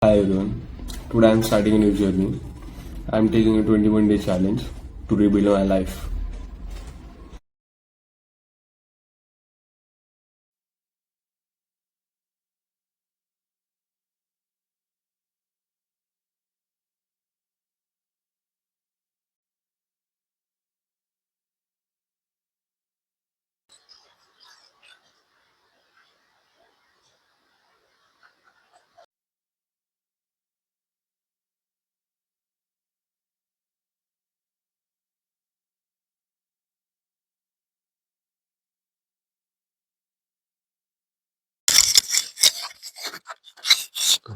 Hi everyone. Today I'm starting a new journey. I'm taking a 21-day challenge to rebuild my life.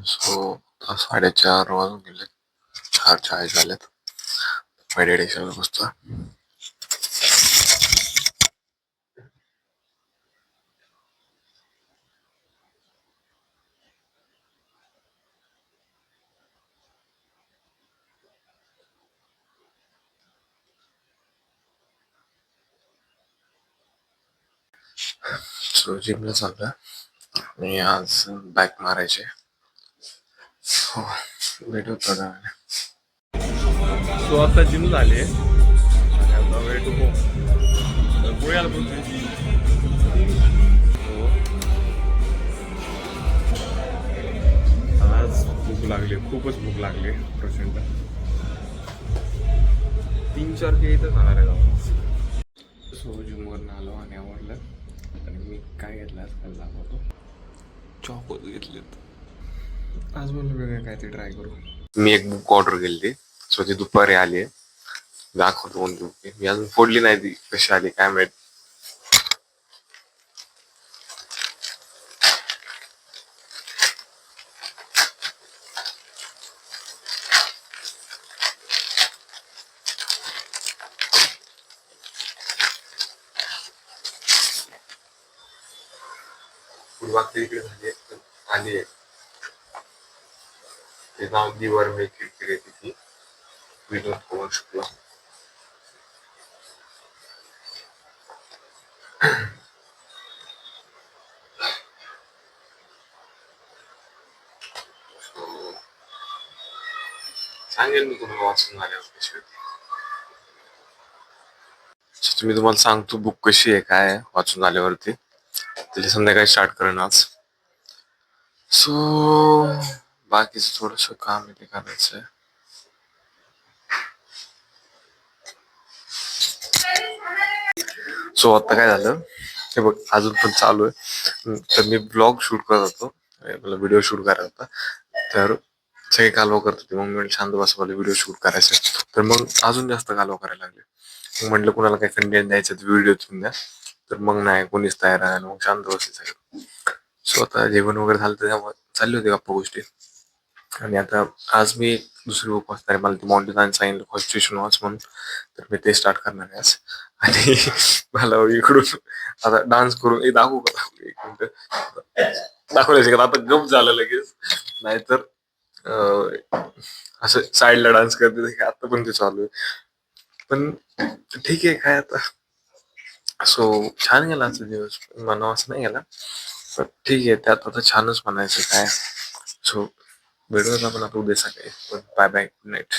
So 4:30 वाजून गेले. 4:40 झालेत. मेडिटेशनला बसतो. So जिमला चाललोय आणि आज बॅक मारायचे. हो, भेटू थोड्या वेळाने. सो आता जिम झाली आणि आता वे टू होम. तर पुढे आला बोलतोय. आज भूक लागली, खूपच भूक लागली प्रचंड. 3-4 के इथं खाणार आहे गावात. सो जिमवरून आलो आणि आवडलं. आणि मी काय घेतलं आज काल दाखवतो. चॉकोज घेतलेत. आज म्हणलं वेगळं काय ते ट्राय करू. मी एक बुक ऑर्डर केली. सो ती दुपारी आली आहे. दाखवतो कोणती बुक आहे. मी अजून फोडली नाही, ती कशी आली काय माहित. फुलबाग इकडे झाली आली आहे. ते नाव दीवर मी किरकिरे तिथे विनोद कुमार शुक्ला. सांगेल मी तुम्हाला वाचून झाल्यावर कशी होती. मी तुम्हाला सांगतो बुक कशी आहे काय आहे वाचून झाल्यावरती. त्याची संध्याकाळी स्टार्ट करेन आज. सो बाकीचं थोडस काम आहे ते करायचंय. सो आता काय झालं हे बघ, अजून पण चालू आहे. तर मी ब्लॉग शूट करत होतो, मला व्हिडिओ शूट करायचा होता. तर सगळे कालवा करत होते. मग मी शांत बसवाले व्हिडिओ शूट करायचा. तर मग अजून जास्त कालवा करायला लागले. मग म्हटलं कुणाला काही कंटेंट द्यायचं तर व्हिडिओ तुम्ही द्या. तर मग नाही कोणीच तयार आहे. मग शांत बसायचं. सो आता जेवण वगैरे झालं तर त्यामुळे चालली होती गप्पा गोष्टी. आणि आता आज मी दुसरी बुक वाचणार आहे. मला ती माउंटेन सांगितलं कॉन्स्टिट्यूशन वॉच म्हणून. तर मी ते स्टार्ट करणार आहे आज. आणि मला इकडून आता डान्स करून दाखवू का, एक मिनिट दाखवण्याचं का आता गप झालं लगेच. नाहीतर असं साईडला डान्स करते आता पण ते चालू आहे. पण ठीक आहे काय आता. सो छान गेला आजचा दिवस, म्हणावं असं नाही गेला पण ठीक आहे. त्यात आता छानच म्हणायचं काय. सो भेटूयात आपण आता उद्या सकाळी. Bye bye, good night.